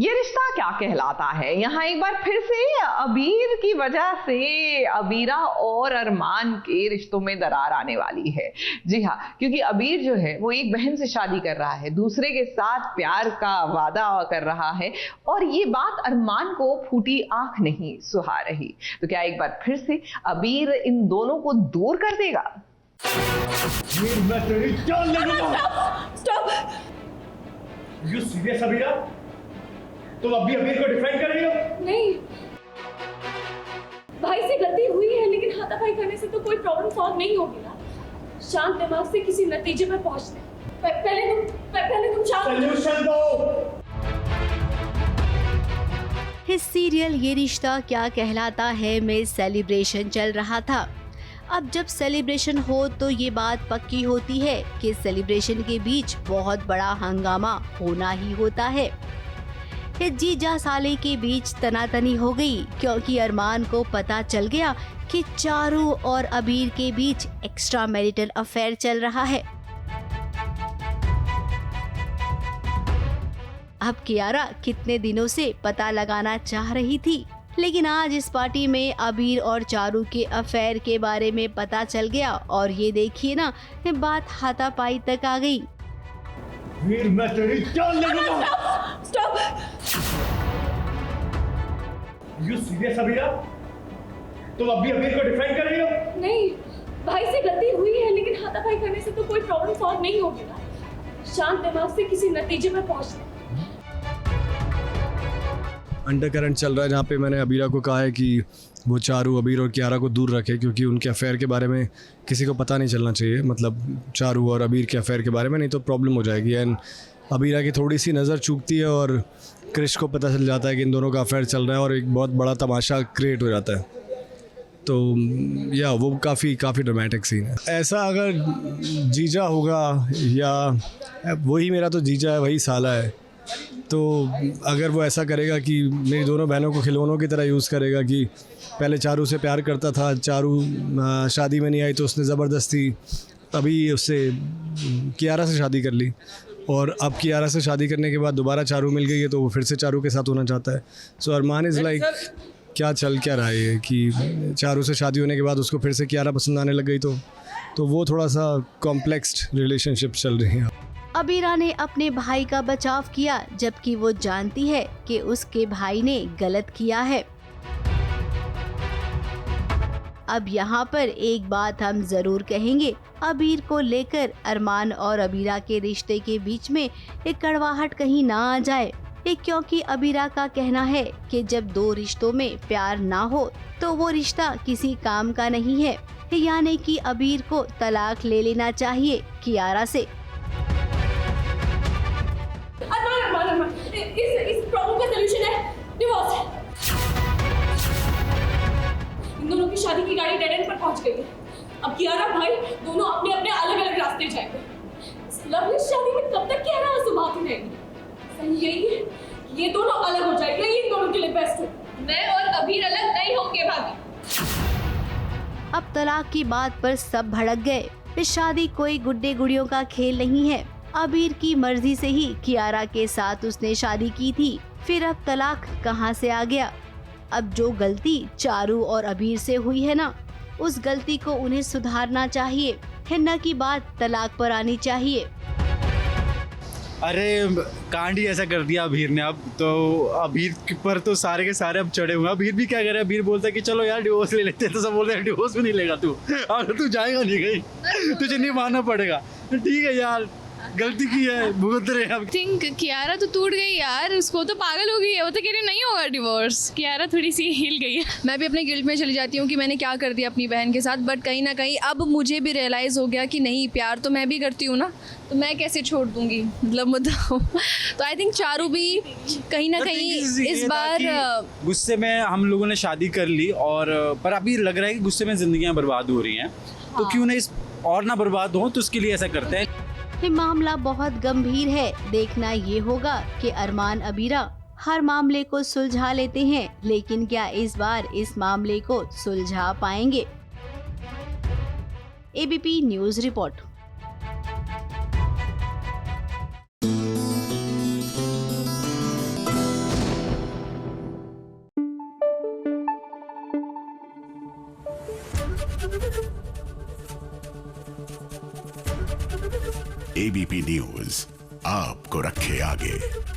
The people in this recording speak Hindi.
ये रिश्ता क्या कहलाता है। यहाँ एक बार फिर से अबीर की वजह से अबीरा और अरमान के रिश्तों में दरार आने वाली है। जी हाँ, क्योंकि अबीर जो है वो एक बहन से शादी कर रहा है, दूसरे के साथ प्यार का वादा कर रहा है और ये बात अरमान को फूटी आंख नहीं सुहा रही। तो क्या एक बार फिर से अबीर इन दोनों को दूर कर देगा? मैं तेरी जान ले लूंगा। स्टॉप। You serious Abira? तुम अभी अबीर को डिफेंड कर रही हो? नहीं, भाई से गलती हुई है, लेकिन हाथापाई करने से तो कोई प्रॉब्लम सॉल्व नहीं होगी ना। शांत दिमाग से किसी नतीजे पर पहुंचना। पहले तुम शांत सॉल्यूशन दो। इस सीरियल ये रिश्ता क्या कहलाता है में सेलिब्रेशन चल रहा था। अब जब सेलिब्रेशन हो तो ये बात पक्की होती है कि सेलिब्रेशन के बीच बहुत बड़ा हंगामा होना ही होता है। जीजा साले के बीच तनातनी हो गई क्योंकि अरमान को पता चल गया कि चारू और अबीर के बीच एक्स्ट्रा मैरिटल अफेयर चल रहा है। अब कियारा कितने दिनों से पता लगाना चाह रही थी, लेकिन आज इस पार्टी में अबीर और चारू के अफेयर के बारे में पता चल गया और ये देखिए ना, बात हाथापाई तक आ गई। वीर मैं तेरी जान ले लूंगा। स्टॉप। You serious Abira? तुम अभी अबीर को डिफेंड कर रही हो? नहीं, भाई से गलती हुई है, लेकिन हाथापाई करने से तो कोई प्रॉब्लम सॉल्व नहीं होगी ना। शांत दिमाग से किसी नतीजे पर पहुंचना। अंडर करंट चल रहा है जहाँ पे मैंने अबीरा को कहा है कि वो चारू, अबीर और कियारा को दूर रखे क्योंकि उनके अफेयर के बारे में किसी को पता नहीं चलना चाहिए, मतलब चारू और अबीर के अफेयर के बारे में, नहीं तो प्रॉब्लम हो जाएगी। एंड अबीरा की थोड़ी सी नज़र चूकती है और क्रिश को पता चल जाता है कि इन दोनों का अफेयर चल रहा है और एक बहुत बड़ा तमाशा क्रिएट हो जाता है। तो या वो काफ़ी ड्रामेटिक सीन है। ऐसा अगर जीजा होगा या वही मेरा तो जीजा है, वही साला है, तो अगर वो ऐसा करेगा कि मेरी दोनों बहनों को खिलौनों की तरह यूज़ करेगा कि पहले चारू से प्यार करता था, चारू शादी में नहीं आई तो उसने ज़बरदस्ती अभी उससे कियारा से शादी कर ली और अब कियारा से शादी करने के बाद दोबारा चारू मिल गई है तो वो फिर से चारू के साथ होना चाहता है। सो अरमान इज़ लाइक क्या चल क्या रहा है कि चारू से शादी होने के बाद उसको फिर से कियारा पसंद आने लग गई, तो वो थोड़ा सा कॉम्प्लेक्स रिलेशनशिप चल रही है। अबीरा ने अपने भाई का बचाव किया जबकि वो जानती है कि उसके भाई ने गलत किया है। अब यहाँ पर एक बात हम जरूर कहेंगे, अबीर को लेकर अरमान और अबीरा के रिश्ते के बीच में एक कड़वाहट कहीं ना आ जाए, क्योंकि अबीरा का कहना है कि जब दो रिश्तों में प्यार ना हो तो वो रिश्ता किसी काम का नहीं है, यानी कि अबीर को तलाक ले लेना चाहिए कियारा से। इस प्रॉब्लम का सलूशन है डिवोर्स। इन दोनों की शादी की गाड़ी डेड एंड पर पहुंच गई है। अब कियारा भाई दोनों अपने अपने अलग अलग रास्ते जाएंगे। इस लवलेस शादी में कब तक कियारा आंसू रहेंगे? सही यही है, ये दोनों अलग हो जाएंगे, ये इन दोनों के लिए बेस्ट है। मैं और अबीर अलग नहीं होंगे भाभी। अब तलाक की बात पर सब भड़क गए। इस शादी कोई गुड्डे गुड़ियों का खेल नहीं है। अबीर की मर्जी से ही कियारा के साथ उसने शादी की थी, फिर अब तलाक कहां से आ गया? अब जो गलती चारू और अबीर से हुई है ना, उस गलती को उन्हें सुधारना चाहिए, न कि बात तलाक पर आनी चाहिए। अरे कांड ही ऐसा कर दिया अबीर ने। अब तो अबीर पर तो सारे के सारे अब चढ़े हुए हैं। अबीर भी क्या करे, अबीर बोलता है कि चलो यार डिवोर्स ले लेते हैं, तो सब बोलते हैं डिवोर्स भी नहीं लेगा तू, अगर तू जाएगा नहीं कहीं तुझे नहीं मानना पड़ेगा। ठीक है यार, गलती की है, भुगत रहे हैं। थिंक कियारा तो टूट गई यार, उसको तो पागल हो गई है, वो तो कह रही नहीं होगा डिवोर्स। कियारा थोड़ी सी हिल गई है। मैं भी अपने गिल्ट में चली जाती हूँ कि मैंने क्या कर दिया अपनी बहन के साथ, बट कहीं ना कहीं अब मुझे भी रियलाइज़ हो गया कि नहीं, प्यार तो मैं भी करती हूँ ना, तो मैं कैसे छोड़ दूंगी, मतलब तो आई थिंक चारू भी कहीं ना कहीं इस बार गुस्से में हम लोगों ने शादी कर ली और पर अभी लग रहा है कि गुस्से में जिंदगियां बर्बाद हो रही हैं, तो क्यों ना इस और ना बर्बाद हो, तो उसके लिए ऐसा करते हैं। ये मामला बहुत गंभीर है। देखना ये होगा कि अरमान अबीरा हर मामले को सुलझा लेते हैं, लेकिन क्या इस बार इस मामले को सुलझा पाएंगे? ABP news report. ABP news आपको रखे आगे।